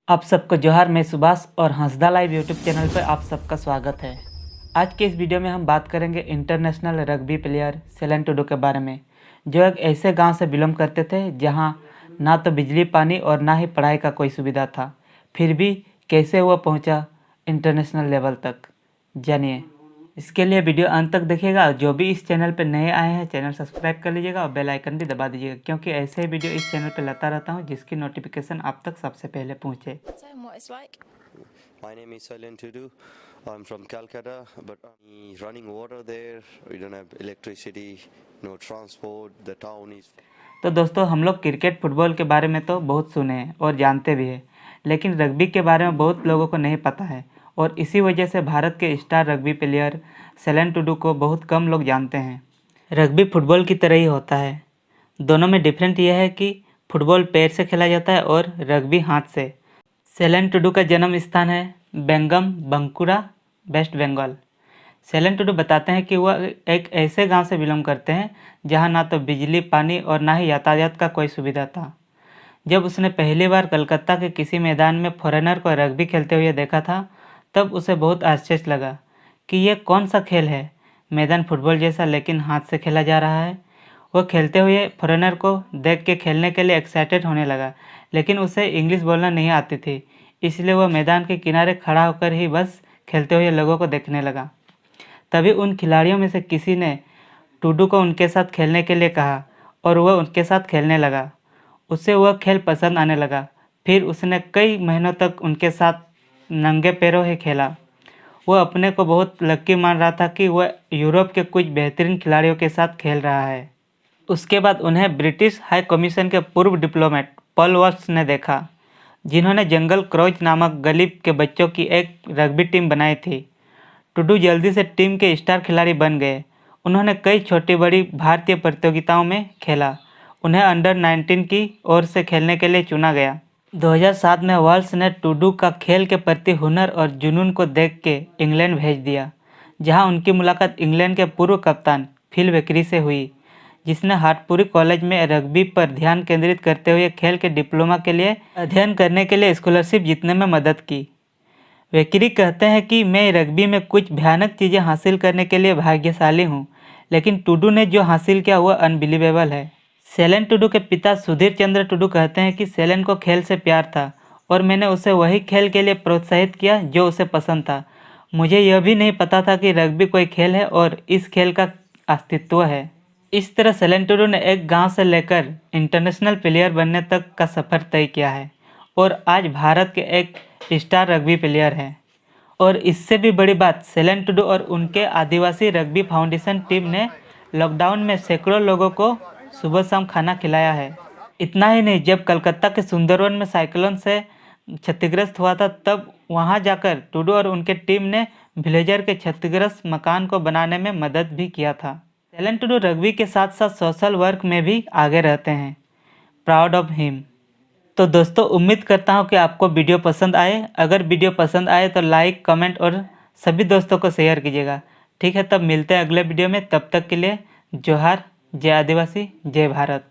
आप सबको जोहार। मैं सुभाष और हंसदा लाइव यूट्यूब चैनल पर आप सबका स्वागत है। आज के इस वीडियो में हम बात करेंगे international rugby player Selan Tudu के बारे में, जो एक ऐसे गांव से बिलोंग करते थे जहां ना तो बिजली पानी और ना ही पढ़ाई का कोई सुविधा था। फिर भी कैसे वह पहुंचा इंटरनेशनल लेवल तक, जानिए। इसके लिए वीडियो अंत तक देखिएगा। जो भी इस चैनल पर नए आए हैं चैनल सब्सक्राइब कर लीजिएगा और बेल आइकन भी दबा दीजिएगा, क्योंकि ऐसे ही वीडियो इस चैनल पर लाता रहता हूं जिसकी नोटिफिकेशन आप तक सबसे पहले पहुंचे। My name is Sailen Tudu. I'm from Calcutta, but running water there. We don't have electricity, no transport. The town is. तो दोस्तों, हम लोग क्रिकेट फुटबॉल के बारे में तो बहुत सुने हैं और जानते भी हैं, लेकिन रग्बी के बारे में बहुत लोगों को नहीं पता है। और इसी वजह से भारत के star rugby player Selan Tudu को बहुत कम लोग जानते हैं। रग्बी फुटबॉल की तरह ही होता है, दोनों में डिफरेंट यह है कि फुटबॉल पैर से खेला जाता है और रग्बी हाथ से। सेलन टुडू का जन्म स्थान है बेंगम बंकुरा, वेस्ट बंगाल। सेलन टुडू बताते हैं कि वह एक ऐसे गांव से बिलोंग करते हैं जहां ना तो बिजली पानी और ना ही यातायात का कोई सुविधा था। जब उसने पहली बार कलकत्ता के किसी मैदान में फॉरेनर को रग्बी खेलते हुए देखा था, तब उसे बहुत आश्चर्य लगा कि यह कौन सा खेल है, मैदान फुटबॉल जैसा लेकिन हाथ से खेला जा रहा है। वह खेलते हुए फॉरेनर को देख के खेलने के लिए एक्साइटेड होने लगा, लेकिन उसे इंग्लिश बोलना नहीं आती थी, इसलिए वह मैदान के किनारे खड़ा होकर ही बस खेलते हुए लोगों को देखने लगा। तभी उन खिलाड़ियों में से किसी ने टुडू को उनके साथ खेलने के लिए कहा और वह उनके साथ खेलने लगा। उसे वह खेल पसंद आने लगा। फिर उसने कई महीनों तक उनके साथ नंगे पैरों ही खेला। वह अपने को बहुत लकी मान रहा था कि वह यूरोप के कुछ बेहतरीन खिलाड़ियों के साथ खेल रहा है। उसके बाद उन्हें ब्रिटिश हाई कमीशन के पूर्व डिप्लोमेट पॉल वॉल्श ने देखा, जिन्होंने जंगल क्रोच नामक गली के बच्चों की एक रग्बी टीम बनाई थी। टुडू जल्दी से टीम के स्टार खिलाड़ी बन गए। उन्होंने कई छोटी बड़ी भारतीय प्रतियोगिताओं में खेला। उन्हें अंडर 19 की ओर से खेलने के लिए चुना गया। 2007 में वॉल्श ने टुडू का खेल के प्रति हुनर और जुनून को देख के इंग्लैंड भेज दिया, जहां उनकी मुलाकात इंग्लैंड के पूर्व कप्तान फिल वेकरी से हुई, जिसने हाटपुरी कॉलेज में रग्बी पर ध्यान केंद्रित करते हुए खेल के डिप्लोमा के लिए अध्ययन करने के लिए स्कॉलरशिप जीतने में मदद की। वेकरी कहते हैं कि मैं रग्बी में कुछ भयानक चीज़ें हासिल करने के लिए भाग्यशाली हूं, लेकिन टुडू ने जो हासिल किया वह अनबिलीवेबल है। सेलन टुडू के पिता सुधीर चंद्र टुडू कहते हैं कि सेलन को खेल से प्यार था और मैंने उसे वही खेल के लिए प्रोत्साहित किया जो उसे पसंद था। मुझे यह भी नहीं पता था कि रग्बी कोई खेल है और इस खेल का अस्तित्व है। इस तरह सेलन टुडू ने एक गांव से लेकर इंटरनेशनल प्लेयर बनने तक का सफ़र तय किया है और आज भारत के एक स्टार रग्बी प्लेयर हैं। और इससे भी बड़ी बात, सेलन टुडू और उनके आदिवासी रग्बी फाउंडेशन टीम ने लॉकडाउन में सैकड़ों लोगों को सुबह शाम खाना खिलाया है। इतना ही नहीं, जब कलकत्ता के सुंदरवन में साइक्लोन से क्षतिग्रस्त हुआ था, तब वहां जाकर टुडू और उनके टीम ने विलेजर के क्षतिग्रस्त मकान को बनाने में मदद भी किया था। सेलन टुडू रग्बी के साथ साथ सोशल वर्क में भी आगे रहते हैं। Proud of him. तो दोस्तों, उम्मीद करता हूं कि आपको वीडियो पसंद आए। अगर वीडियो पसंद आए तो लाइक, कमेंट और सभी दोस्तों को शेयर कीजिएगा। ठीक है, तब मिलते हैं अगले वीडियो में। तब तक के लिए जोहार। जय आदिवासी, जय भारत।